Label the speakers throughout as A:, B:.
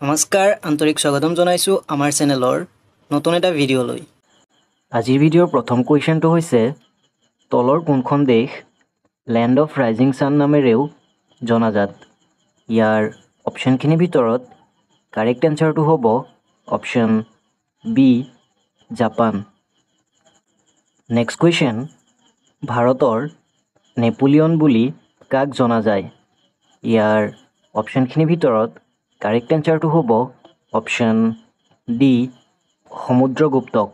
A: নমস্কাৰ আন্তৰিক স্বাগতম জনাইছো আমাৰ চেনেলৰ নতুন এটা ভিডিঅ' লৈ।
B: আজিৰ ভিডিঅ'ৰ প্ৰথম কুৱেশ্যনটো হৈছে তলৰ কোনখন দেশ লেণ্ড অফ ৰাইজিং ছান নামেৰেও জনাজাত। ইয়াৰ অপশ্যনখিনিৰ ভিতৰত কাৰেক্ট এনচাৰটো হ'ব option B Japan. Next question, ভাৰতৰ নেপোলিয়ন বুলি কাক জনা যায়? ইয়াৰ অপশ্যনখিনিৰ ভিতৰত কাৰেক্ট এনচাৰটো হ'ব অপশ্যন ডি সমুদ্ৰগুপ্তক।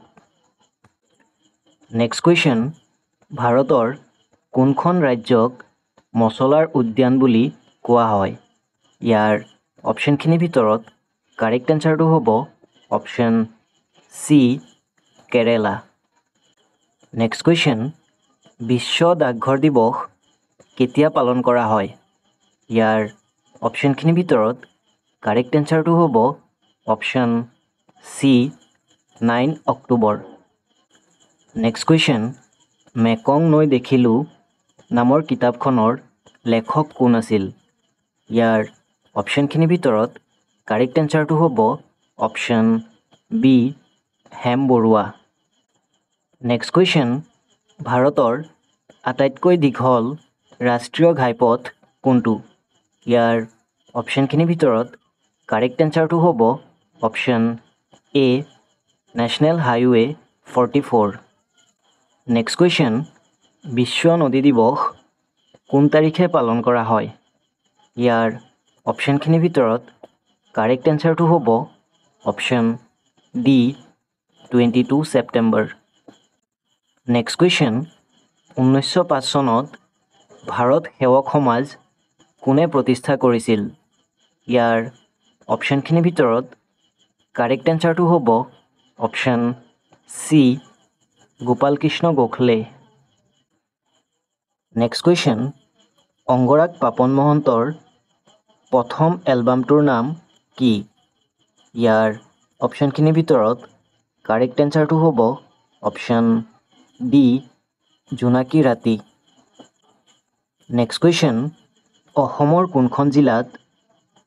B: নেক্সট কুৱেশ্যন, ভাৰতৰ কোনখন ৰাজ্যক মছলাৰ উদ্যান বুলি কোৱা হয়? ইয়াৰ অপশ্যনখিনিৰ ভিতৰত কাৰেক্ট এনচাৰটো হ'ব অপশ্যন চি কেৰেলা। নেক্সট কুৱেশ্যন, বিশ্ব ডাকঘৰ দিৱস কেতিয়া পালন কৰা হয়? ইয়াৰ অপশ্যনখিনিৰ ভিতৰত কাৰেক্ট এনচাৰটো হ'ব option C 9 October. Next question, Mekong নৈ দেখিলোঁ নামৰ কিতাপখনৰ লেখক কোন আছিল? ইয়াৰ অপশ্যনখিনিৰ ভিতৰত কাৰেক্ট এনচাৰটো হ'ব option B Hem Barua. Next question, ভাৰতৰ আটাইতকৈ দীঘল ৰাষ্ট্ৰীয় ঘাইপথ কোনটো? ইয়াৰ অপশ্যনখিনিৰ ভিতৰত কাৰেক্ট এনচাৰটো হ'ব option A national highway 44। Next question, বিশ্ব নদী দিৱস কোন তাৰিখে পালন কৰা হয়? ইয়াৰ অপশ্যনখিনিৰ ভিতৰত কাৰেক্ট এনচাৰটো হ'ব option D 22 September. Next question, 1905 চনত ভাৰত সেৱক সমাজ কোনে প্ৰতিষ্ঠা কৰিছিল? ইয়াৰ অপশ্যনখিনিৰ ভিতৰত কাৰেক্ট এনচাৰটো হ'ব option C Gopal Krishna Gokhale. Next question, Angaraag Papon মহন্তৰ প্ৰথম এলবামটোৰ নাম কি? ইয়াৰ অপশ্যনখিনিৰ ভিতৰত কাৰেক্ট এনচাৰটো হ'ব অপশ্যন ডি জোনাকী ৰাতি। নেক্সট কুৱেশ্যন, অসমৰ কোনখন জিলাত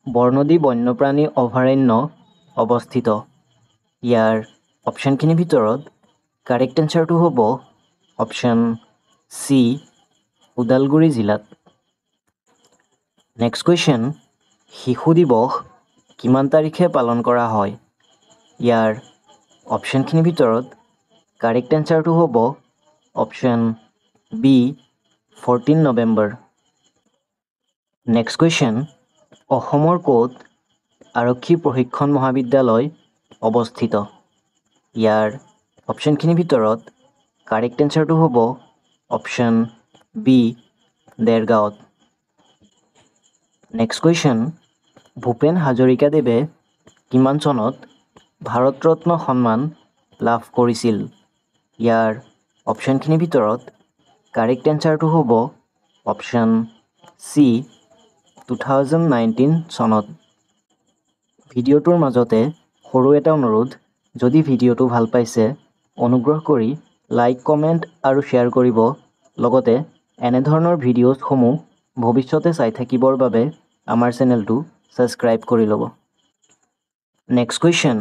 B: বৰনদী বন্যপ্ৰাণী অভয়াৰণ্য অৱস্থিত? ইয়াৰ অপশ্যনখিনিৰ ভিতৰত কাৰেক্ট এনচাৰটো হ'ব অপশ্যন চি ওদালগুৰি জিলাত। নেক্সট কুৱেশ্যন, শিশু দিৱস কিমান তাৰিখে পালন কৰা হয়? ইয়াৰ অপশ্যনখিনিৰ ভিতৰত কাৰেক্ট এনচাৰটো হ'ব option B 14 November. Next question, অসমৰ ক'ত আৰক্ষী প্ৰশিক্ষণ মহাবিদ্যালয় অৱস্থিত? ইয়াৰ অপশ্যনখিনিৰ ভিতৰত কাৰেক্ট এনচাৰটো হ'ব অপশ্যন বি দেৰগাঁৱত। নেক্সট কুৱেশ্যন, ভূপেন হাজৰিকাদেৱে কিমান চনত ভাৰত ৰত্ন সন্মান লাভ কৰিছিল? ইয়াৰ অপশ্যনখিনিৰ ভিতৰত কাৰেক্ট এনচাৰটো হ'ব অপশ্যন চি 2019 চনত। ভিডিঅ'টোৰ মাজতে সৰু এটা অনুৰোধ, যদি ভিডিঅ'টো ভাল পাইছে অনুগ্ৰহ কৰি লাইক কমেণ্ট আৰু শ্বেয়াৰ কৰিব। লগতে এনেধৰণৰ ভিডিঅ'সমূহ ভৱিষ্যতে চাই থাকিবৰ বাবে আমাৰ চেনেলটো ছাবস্ক্ৰাইব কৰি ল'ব। নেক্সট কুৱেশ্যন,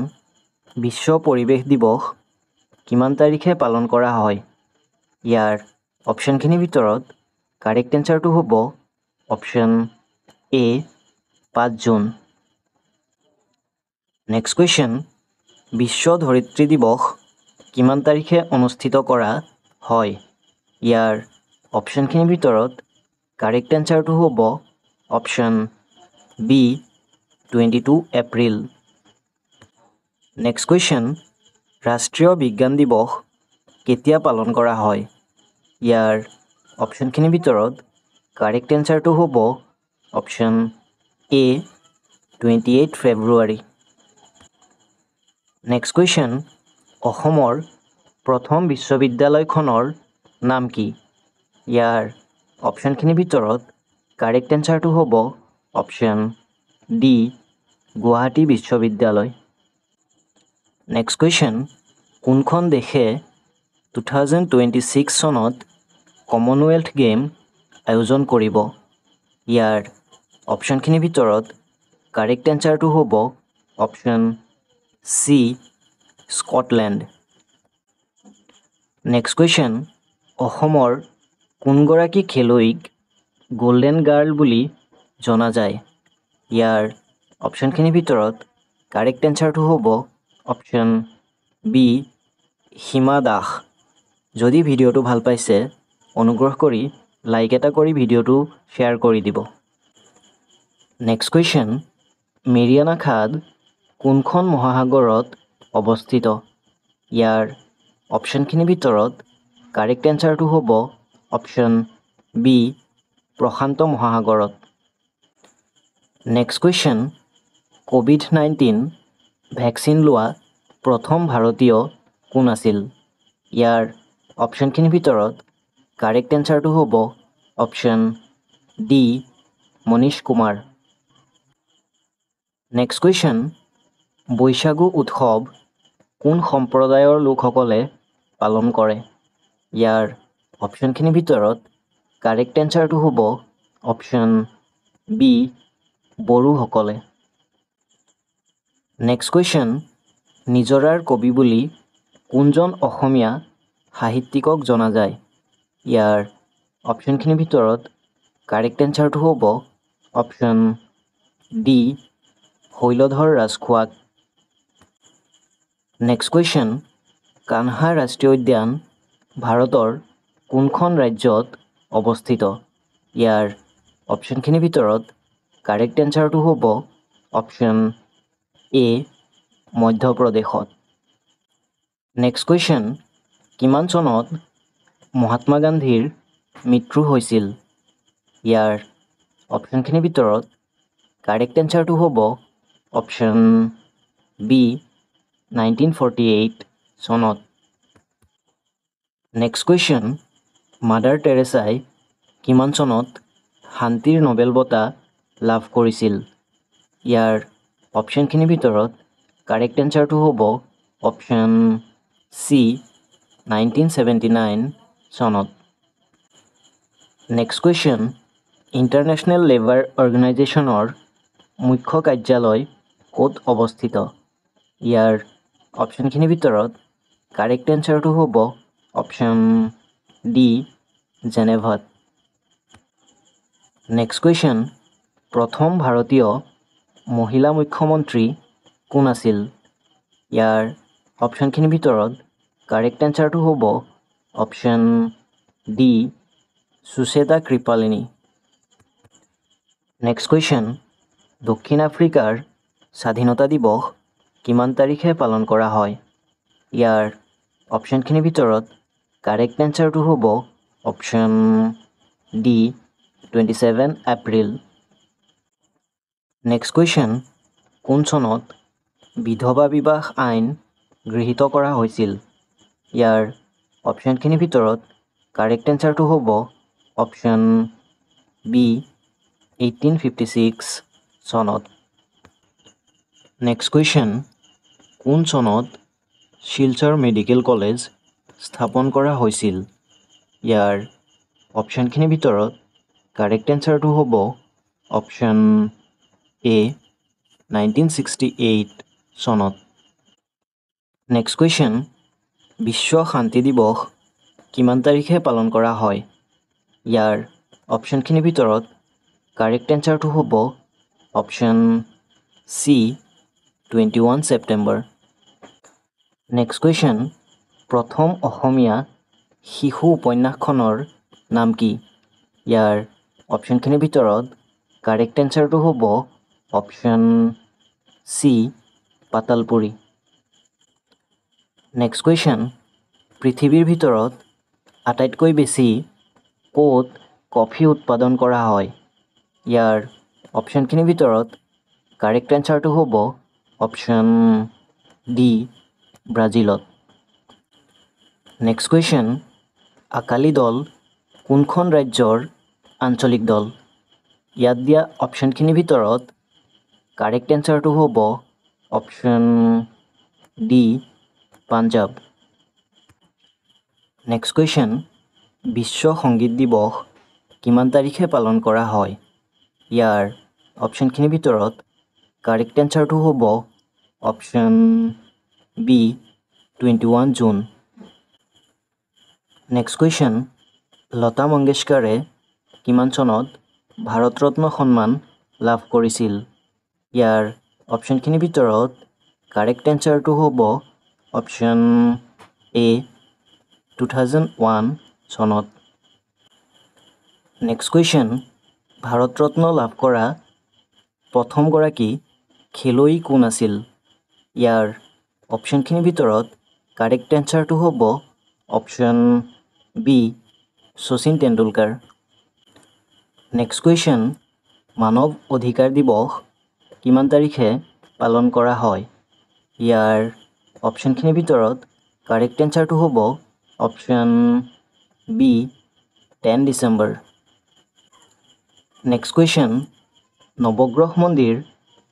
B: বিশ্ব পৰিৱেশ দিৱস কিমান তাৰিখে পালন কৰা হয়? ইয়াৰ অপশ্যনখিনিৰ ভিতৰত কাৰেক্ট এনচাৰটো হ'ব option A 5 June. Next question, বিশ্ব ধৰিত্ৰী দিৱস কিমান তাৰিখে অনুষ্ঠিত কৰা হয়? ইয়াৰ অপশ্যনখিনিৰ ভিতৰত কাৰেক্ট এনচাৰটো হ'ব option B 22 April. Next question, ৰাষ্ট্ৰীয় বিজ্ঞান দিৱস কেতিয়া পালন কৰা হয়? ইয়াৰ অপশ্যনখিনিৰ ভিতৰত কাৰেক্ট এনচাৰটো হ'ব অপশ্যন এ 28 ফেব্ৰুৱাৰী। নেক্সট কুৱেশ্যন, অসমৰ প্ৰথম বিশ্ববিদ্যালয়খনৰ নাম কি? ইয়াৰ অপশ্যনখিনিৰ ভিতৰত কাৰেক্ট এনচাৰটো হ'ব অপশ্যন ডি গুৱাহাটী বিশ্ববিদ্যালয়। নেক্সট কুৱেশ্যন, কোনখন দেশে 2026 চনত কমনৱেলথ গেম আয়োজন কৰিব? ইয়াৰ অপশ্যনখিনিৰ ভিতৰত কাৰেক্ট এনচাৰটো হ'ব option C Scotland. Next question, অসমৰ কোনগৰাকী খেলুৱৈক গ'ল্ডেন গাৰ্ল বুলি জনা যায়? ইয়াৰ অপশ্যনখিনিৰ ভিতৰত কাৰেক্ট এনচাৰটো হ'ব অপশ্যন বি হিমা দাস। যদি ভিডিঅ'টো ভাল পাইছে অনুগ্ৰহ কৰি লাইক এটা কৰি ভিডিঅ'টো শ্বেয়াৰ কৰি দিব। নেক্সট কুৱেশ্যন, মেৰিয়ানা খাদ কোনখন মহাসাগৰত অৱস্থিত? ইয়াৰ অপশ্যনখিনিৰ ভিতৰত কাৰেক্ট এনচাৰটো হ'ব অপশ্যন বি প্ৰশান্ত মহাসাগৰত। নেক্সট কুৱেশ্যন, ক'ভিড-19 ভেকচিন লোৱা প্ৰথম ভাৰতীয় কোন আছিল? ইয়াৰ অপশ্যনখিনিৰ ভিতৰত কাৰেক্ট এনচাৰটো হ'ব option D Manish Kumar. Next question, Baishagu উৎসৱ কোন সম্প্ৰদায়ৰ লোকসকলে পালন কৰে? ইয়াৰ অপশ্যনখিনিৰ ভিতৰত কাৰেক্ট এনচাৰটো হ'ব অপশ্যন বি বড়োসকলে। নেক্সট কুৱেশ্যন, নিজৰাৰ কবি বুলি কোনজন অসমীয়া সাহিত্যিকক জনা যায়? ইয়াৰ অপশ্যনখিনিৰ ভিতৰত কাৰেক্ট এনচাৰটো হ'ব অপশ্যন ডি শৈলধৰ ৰাজখোৱাক। নেক্সট কুৱেশ্যন, কানহা ৰাষ্ট্ৰীয় উদ্যান ভাৰতৰ কোনখন ৰাজ্যত অৱস্থিত? ইয়াৰ অপশ্যনখিনিৰ ভিতৰত কাৰেক্ট এনচাৰটো হ'ব অপশ্যন এ মধ্যপ্ৰদেশত। নেক্সট কুৱেশ্যন, কিমান চনত মহাত্মা গান্ধীৰ মৃত্যু হৈছিল? ইয়াৰ অপশ্যনখিনিৰ ভিতৰত কাৰেক্ট এনচাৰটো হ'ব অপশ্যন বি 1948 চনত। নেক্সট কুৱেশ্যন, মাদাৰ টেৰেছাই কিমান চনত শান্তিৰ নোবেল বঁটা লাভ কৰিছিল? ইয়াৰ অপশ্যনখিনিৰ ভিতৰত কাৰেক্ট এনচাৰটো হ'ব অপশ্যন চি 1979 চনত। নেক্সট কুৱেশ্যন, ইণ্টাৰনেশ্যনেল লেবাৰ অৰ্গেনাইজেশ্যনৰ মুখ্য কাৰ্যালয় ক'ত অৱস্থিত? ইয়াৰ অপশ্যনখিনিৰ ভিতৰত কাৰেক্ট এনচাৰটো হ'ব অপশ্যন ডি জেনেভাত। নেক্সট কুৱেশ্যন, প্ৰথম ভাৰতীয় মহিলা মুখ্যমন্ত্ৰী কোন আছিল? ইয়াৰ অপশ্যনখিনিৰ ভিতৰত কাৰেক্ট এনচাৰটো হ'ব option D Sucheta Kripalani. Next question, দক্ষিণ আফ্ৰিকাৰ স্বাধীনতা দিৱস কিমান তাৰিখে পালন কৰা হয়? ইয়াৰ অপশ্যনখিনিৰ ভিতৰত কাৰেক্ট এনচাৰটো হ'ব option D 27 April. Next question, কোন চনত বিধৱা বিবাহ আইন গৃহীত কৰা হৈছিল? ইয়াৰ অপশ্যনখিনিৰ ভিতৰত কাৰেক্ট এনচাৰটো হ'ব অপশ্যন বি 1856 চনত। নেক্সট কুৱেশ্যন, কোন চনত শিলচৰ মেডিকেল কলেজ স্থাপন কৰা হৈছিল? ইয়াৰ অপশ্যনখিনিৰ ভিতৰত কাৰেক্ট এনচাৰটো হ'ব অপশ্যন এ 1968 চনত। নেক্সট কুৱেশ্যন, বিশ্ব শান্তি দিৱস কিমান তাৰিখে পালন কৰা হয়? ইয়াৰ অপশ্যনখিনিৰ ভিতৰত কাৰেক্ট এনচাৰটো হ'ব option C 21 September. Next question, প্ৰথম অসমীয়া শিশু উপন্যাসখনৰ নাম কি? ইয়াৰ অপশ্যনখিনিৰ ভিতৰত কাৰেক্ট এনচাৰটো হ'ব অপশ্যন চি পাতালপুৰি। নেক্সট কুৱেশ্যন, পৃথিৱীৰ ভিতৰত আটাইতকৈ বেছি ক'ত কফি উৎপাদন কৰা হয়? ইয়াৰ অপশ্যনখিনিৰ ভিতৰত কাৰেক্ট এনচাৰটো হ'ব অপশ্যন ডি ব্ৰাজিলত। নেক্সট কুৱেশ্যন, আকালি দল কোনখন ৰাজ্যৰ আঞ্চলিক দল? ইয়াত দিয়া অপশ্যনখিনিৰ ভিতৰত কাৰেক্ট এনচাৰটো হ'ব option D Punjab. Next question, বিশ্ব সংগীত দিৱস কিমান তাৰিখে পালন কৰা হয়? ইয়াৰ অপশ্যনখিনিৰ ভিতৰত কাৰেক্ট এনচাৰটো হ'ব option B 21 June. Next question, Lata মংগেশকাৰে কিমান চনত ভাৰত ৰত্ন সন্মান লাভ কৰিছিল? ইয়াৰ অপশ্যনখিনিৰ ভিতৰত কাৰেক্ট এনচাৰটো হ'ব অপশ্যন এ 2001 চনত। নেক্সট কুৱেশ্যন, ভাৰত ৰত্ন লাভ কৰা প্ৰথমগৰাকী খেলুৱৈ কোন আছিল? ইয়াৰ অপশ্যনখিনিৰ ভিতৰত কাৰেক্ট এনচাৰটো হ'ব option B Sachin Tendulkar. Next question, মানৱ অধিকাৰ দিৱস কিমান তাৰিখে পালন কৰা হয়? ইয়াৰ অপশ্যনখিনিৰ ভিতৰত কাৰেক্ট এনচাৰটো হ'ব option B 10 December. Next question, Navagraha মন্দিৰ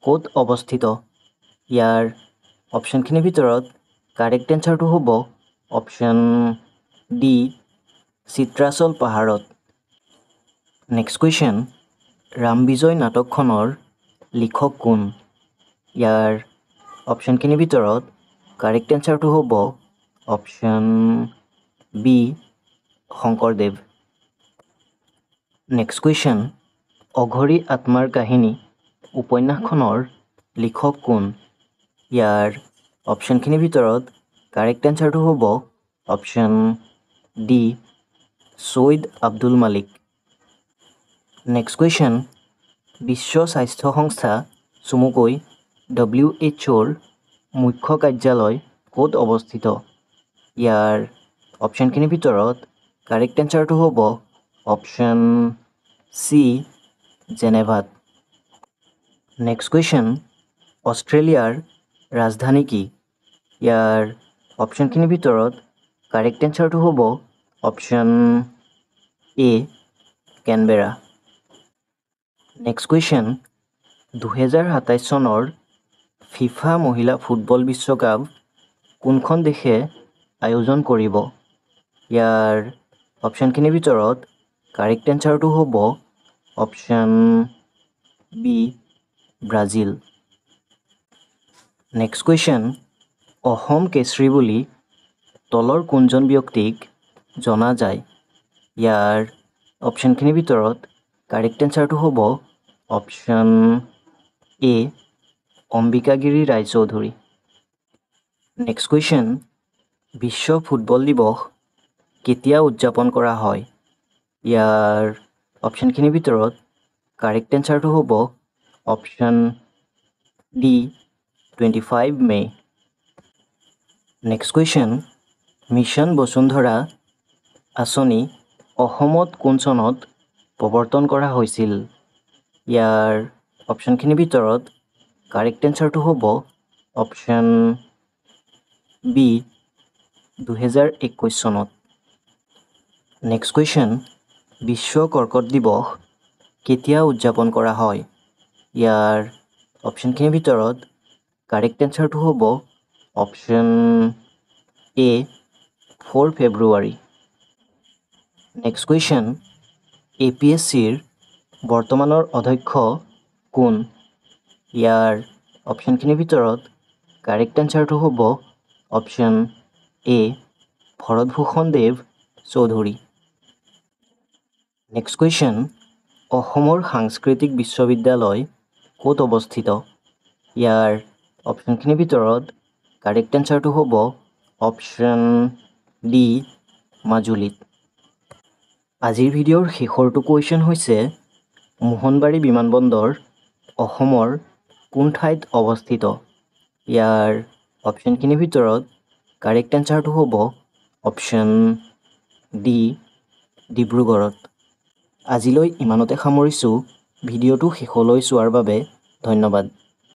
B: ক'ত অৱস্থিত? ইয়াৰ অপশ্যনখিনিৰ ভিতৰত কাৰেক্ট এনচাৰটো হ'ব অপশ্যন ডি চিত্ৰাচল পাহাৰত। নেক্সট কুৱেশ্যন, ৰাম বিজয় নাটকখনৰ লিখক কোন? ইয়াৰ অপশ্যনখিনিৰ ভিতৰত কাৰেক্ট এনচাৰটো হ'ব option B Sankardev. Next question, অঘৰী আত্মাৰ কাহিনী উপন্যাসখনৰ লিখক কোন? ইয়াৰ অপশ্যনখিনিৰ ভিতৰত কাৰেক্ট এনচাৰটো হ'ব option D Syed Abdul Malik. Next question, বিশ্ব স্বাস্থ্য সংস্থা চমুকৈ WHOৰ মুখ্য কাৰ্যালয় ক'ত অৱস্থিত? ইয়াৰ অপশ্যনখিনিৰ ভিতৰত কাৰেক্ট এনচাৰটো হ'ব অপশ্যন চি জেনেভাত। নেক্সট কুৱেশ্যন, অষ্ট্ৰেলিয়াৰ ৰাজধানী কি? ইয়াৰ অপশ্যনখিনিৰ ভিতৰত কাৰেক্ট এনচাৰটো হ'ব অপশ্যন এ কেনবেৰা। নেক্সট কুৱেশ্যন, 2027 চনৰ ফিফা মহিলা ফুটবল বিশ্বকাপ কোনখন দেশে আয়োজন কৰিব? ইয়াৰ অপশ্যনখিনিৰ ভিতৰত কাৰেক্ট এনচাৰটো হ'ব option B Brazil. Next question, Assam Keshari বুলি তলৰ কোনজন ব্যক্তিক জনা যায়? ইয়াৰ অপশ্যনখিনিৰ ভিতৰত কাৰেক্ট এনচাৰটো হ'ব option A Ambikagiri Raichoudhury. Next question, বিশ্ব ফুটবল দিৱস কেতিয়া উদযাপন কৰা হয়? ইয়াৰ অপশ্যনখিনিৰ ভিতৰত কাৰেক্ট এনচাৰটো হ'ব অপশ্যন ডি 25 মে'। নেক্সট কুৱেশ্যন, মিছন বসুন্ধৰা আঁচনি অসমত কোন চনত প্ৰৱৰ্তন কৰা হৈছিল? ইয়াৰ অপশ্যনখিনিৰ ভিতৰত কাৰেক্ট এনচাৰটো হ'ব অপশ্যন বি 2021 চনত। নেক্সট কুৱেশ্যন, বিশ্ব কৰ্কট দিৱস কেতিয়া উদযাপন কৰা হয়? ইয়াৰ অপশ্যনখিনিৰ ভিতৰত কাৰেক্ট এনচাৰটো হ'ব option A 4 February. Next question, APSCৰ বৰ্তমানৰ অধ্যক্ষ কোন? ইয়াৰ অপশ্যনখিনিৰ ভিতৰত কাৰেক্ট এনচাৰটো হ'ব option A Bharatbhushan Dev Choudhury. Next question, অসমৰ সাংস্কৃতিক বিশ্ববিদ্যালয় ক'ত অৱস্থিত? ইয়াৰ অপশ্যনখিনিৰ ভিতৰত কাৰেক্ট এনচাৰটো হ'ব অপশ্যন ডি মাজুলীত। আজিৰ ভিডিঅ'ৰ শেষৰটো কুৱেশ্যন হৈছে মোহনবাৰী বিমানবন্দৰ অসমৰ কোন ঠাইত অৱস্থিত? ইয়াৰ অপশ্যনখিনিৰ ভিতৰত কাৰেক্ট এনচাৰটো হ'ব অপশ্যন ডি ডিব্ৰুগড়ত। আজিলৈ ইমানতে সামৰিছোঁ। ভিডিঅ'টো শেষলৈ চোৱাৰ বাবে ধন্যবাদ।